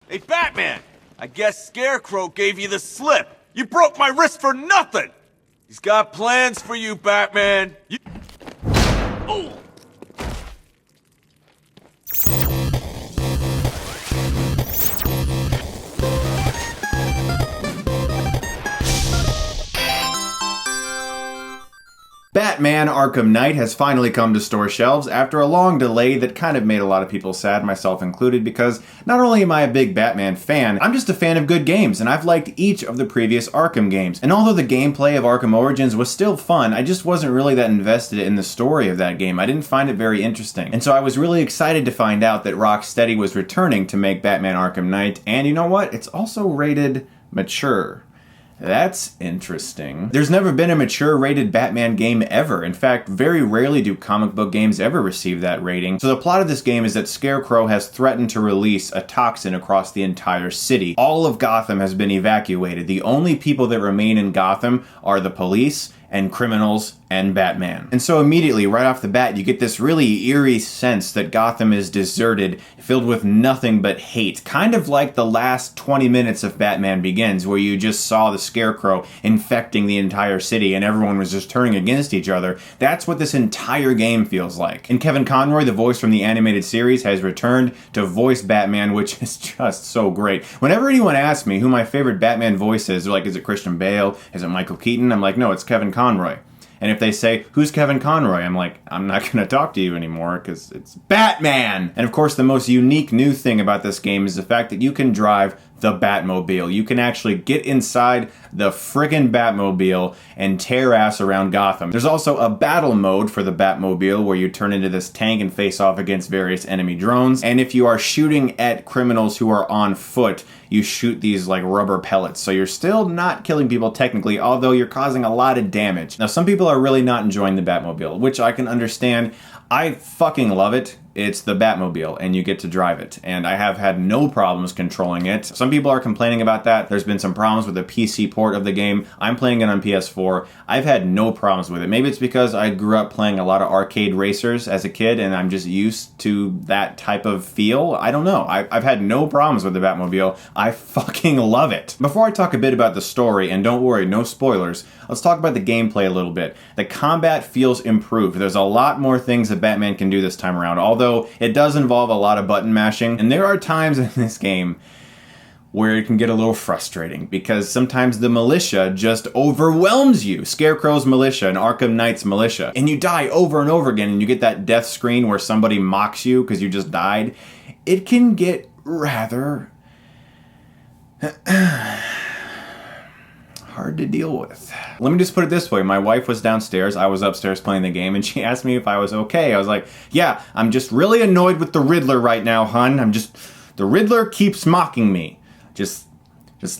Hey, Batman! I guess Scarecrow gave you the slip. You broke my wrist for nothing! He's got plans for you, Batman. Oh! Batman Arkham Knight has finally come to store shelves after a long delay that kind of made a lot of people sad, myself included, because not only am I a big Batman fan, I'm just a fan of good games, and I've liked each of the previous Arkham games. And although the gameplay of Arkham Origins was still fun, I just wasn't really that invested in the story of that game. I didn't find it very interesting. And so I was really excited to find out that Rocksteady was returning to make Batman Arkham Knight, and you know what? It's also rated mature. That's interesting. There's never been a mature rated Batman game ever. In fact, very rarely do comic book games ever receive that rating. So the plot of this game is that Scarecrow has threatened to release a toxin across the entire city. All of Gotham has been evacuated. The only people that remain in Gotham are the police and criminals and Batman. And so immediately, right off the bat, you get this really eerie sense that Gotham is deserted, filled with nothing but hate. Kind of like the last 20 minutes of Batman Begins, where you just saw the Scarecrow infecting the entire city and everyone was just turning against each other. That's what this entire game feels like. And Kevin Conroy, the voice from the animated series, has returned to voice Batman, which is just so great. Whenever anyone asks me who my favorite Batman voice is, they're like, is it Christian Bale? Is it Michael Keaton? I'm like, no, it's Kevin Conroy. And if they say, who's Kevin Conroy? I'm like, I'm not going to talk to you anymore because it's Batman! And of course, the most unique new thing about this game is the fact that you can drive the Batmobile. You can actually get inside the friggin' Batmobile and tear ass around Gotham. There's also a battle mode for the Batmobile where you turn into this tank and face off against various enemy drones. And if you are shooting at criminals who are on foot, you shoot these like rubber pellets. So you're still not killing people technically, although you're causing a lot of damage. Now, some people are really not enjoying the Batmobile, which I can understand. I fucking love it. It's the Batmobile, and you get to drive it. And I have had no problems controlling it. Some people are complaining about that. There's been some problems with the PC port of the game. I'm playing it on PS4. I've had no problems with it. Maybe it's because I grew up playing a lot of arcade racers as a kid, and I'm just used to that type of feel. I don't know. I've had no problems with the Batmobile. I fucking love it. Before I talk a bit about the story, and don't worry, no spoilers, let's talk about the gameplay a little bit. The combat feels improved. There's a lot more things that Batman can do this time around, although it does involve a lot of button mashing. And there are times in this game where it can get a little frustrating because sometimes the militia just overwhelms you. Scarecrow's militia and Arkham Knight's militia. And you die over and over again and you get that death screen where somebody mocks you because you just died. It can get rather hard to deal with. Let me just put it this way. My wife was downstairs. I was upstairs playing the game, and she asked me if I was okay. I was like, yeah, I'm just really annoyed with the Riddler right now, hun. The Riddler keeps mocking me. Just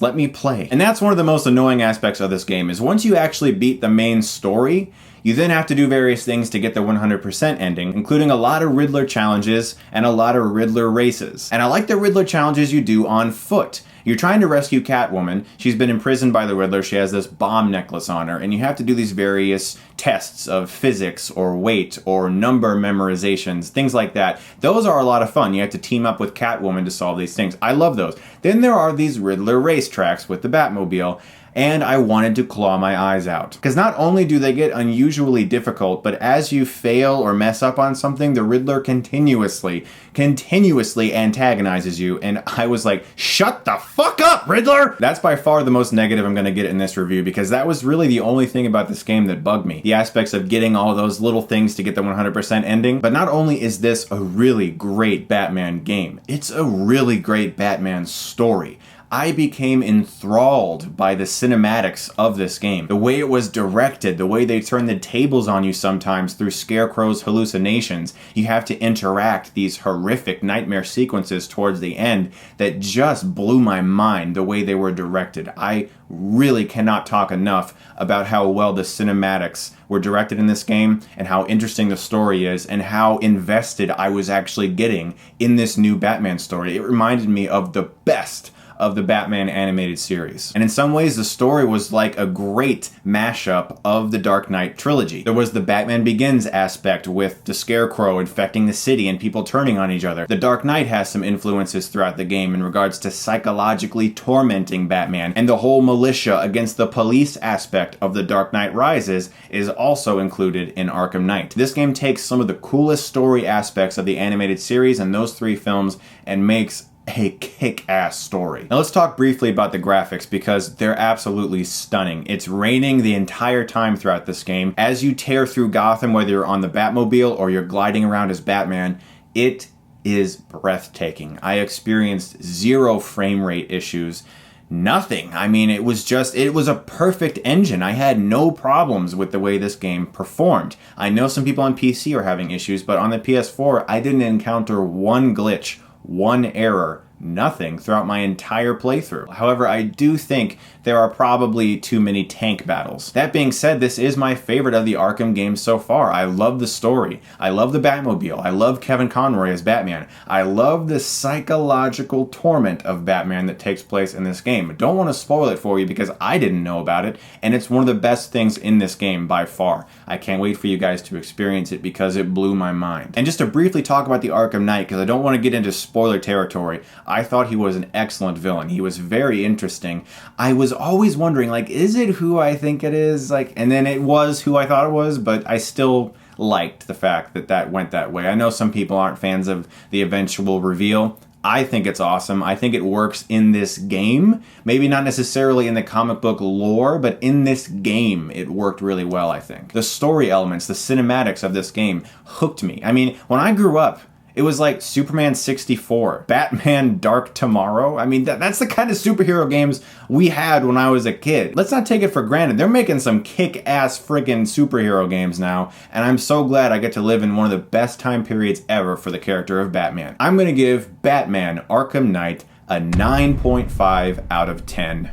let me play. And that's one of the most annoying aspects of this game, is once you actually beat the main story, you then have to do various things to get the 100% ending, including a lot of Riddler challenges and a lot of Riddler races. And I like the Riddler challenges you do on foot. You're trying to rescue Catwoman. She's been imprisoned by the Riddler. She has this bomb necklace on her, and you have to do these various tests of physics or weight or number memorizations, things like that. Those are a lot of fun. You have to team up with Catwoman to solve these things. I love those. Then there are these Riddler racetracks with the Batmobile, and I wanted to claw my eyes out. Because not only do they get unusually difficult, but as you fail or mess up on something, the Riddler continuously antagonizes you, and I was like, shut the fuck up, Riddler! That's by far the most negative I'm going to get in this review, because that was really the only thing about this game that bugged me. The aspects of getting all those little things to get the 100% ending. But not only is this a really great Batman game, it's a really great Batman story. I became enthralled by the cinematics of this game. The way it was directed, the way they turn the tables on you sometimes through Scarecrow's hallucinations. You have to interact these horrific nightmare sequences towards the end that just blew my mind the way they were directed. I really cannot talk enough about how well the cinematics were directed in this game and how interesting the story is and how invested I was actually getting in this new Batman story. It reminded me of the best of the Batman animated series. And in some ways, the story was like a great mashup of the Dark Knight trilogy. There was the Batman Begins aspect with the Scarecrow infecting the city and people turning on each other. The Dark Knight has some influences throughout the game in regards to psychologically tormenting Batman, and the whole militia against the police aspect of The Dark Knight Rises is also included in Arkham Knight. This game takes some of the coolest story aspects of the animated series and those three films and makes a kick-ass story. Now let's talk briefly about the graphics because they're absolutely stunning. It's raining the entire time throughout this game. As you tear through Gotham, whether you're on the Batmobile or you're gliding around as Batman, it is breathtaking. I experienced 0 frame rate issues. Nothing. I mean, it was a perfect engine. I had no problems with the way this game performed. I know some people on PC are having issues, but on the PS4, I didn't encounter one glitch, one error, nothing throughout my entire playthrough. However, I do think there are probably too many tank battles. That being said, this is my favorite of the Arkham games so far. I love the story. I love the Batmobile. I love Kevin Conroy as Batman. I love the psychological torment of Batman that takes place in this game. Don't want to spoil it for you because I didn't know about it, and it's one of the best things in this game by far. I can't wait for you guys to experience it because it blew my mind. And just to briefly talk about the Arkham Knight, because I don't want to get into spoiler territory, I thought he was an excellent villain. He was very interesting. I was always wondering, like, is it who I think it is? Like, and then it was who I thought it was, but I still liked the fact that that went that way. I know some people aren't fans of the eventual reveal. I think it's awesome. I think it works in this game. Maybe not necessarily in the comic book lore, but in this game, it worked really well, I think. The story elements, the cinematics of this game hooked me. I mean, when I grew up, it was like Superman 64, Batman Dark Tomorrow. I mean, that's the kind of superhero games we had when I was a kid. Let's not take it for granted. They're making some kick-ass friggin' superhero games now, and I'm so glad I get to live in one of the best time periods ever for the character of Batman. I'm gonna give Batman Arkham Knight a 9.5 out of 10.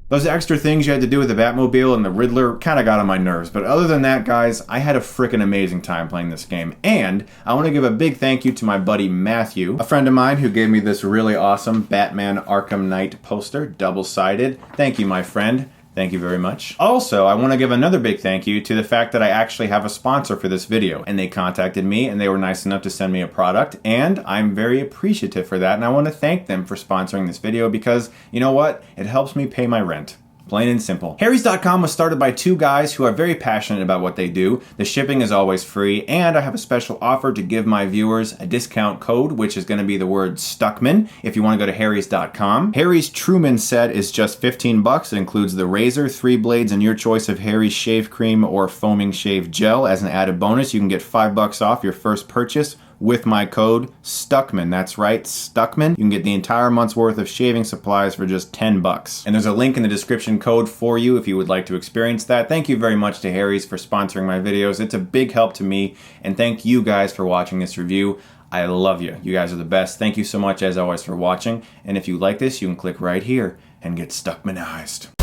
Those extra things you had to do with the Batmobile and the Riddler kind of got on my nerves, but other than that, guys, I had a freaking amazing time playing this game. And I want to give a big thank you to my buddy Matthew, a friend of mine who gave me this really awesome Batman Arkham Knight poster, double-sided. Thank you, my friend. Thank you very much. Also, I want to give another big thank you to the fact that I actually have a sponsor for this video, and they contacted me and they were nice enough to send me a product, and I'm very appreciative for that, and I want to thank them for sponsoring this video because, you know what? It helps me pay my rent. Plain and simple. Harrys.com was started by two guys who are very passionate about what they do. The shipping is always free, and I have a special offer to give my viewers a discount code, which is going to be the word Stuckman, if you want to go to Harrys.com. Harry's Truman set is just $15. It includes the razor, 3 blades, and your choice of Harry's shave cream or foaming shave gel. As an added bonus, you can get $5 off your first purchase with my code Stuckman. That's right, Stuckman. You can get the entire month's worth of shaving supplies for just $10. And there's a link in the description code for you if you would like to experience that. Thank you very much to Harry's for sponsoring my videos. It's a big help to me, and thank you guys for watching this review. I love you. You guys are the best. Thank you so much, as always, for watching. And if you like this, you can click right here and get Stuckmanized.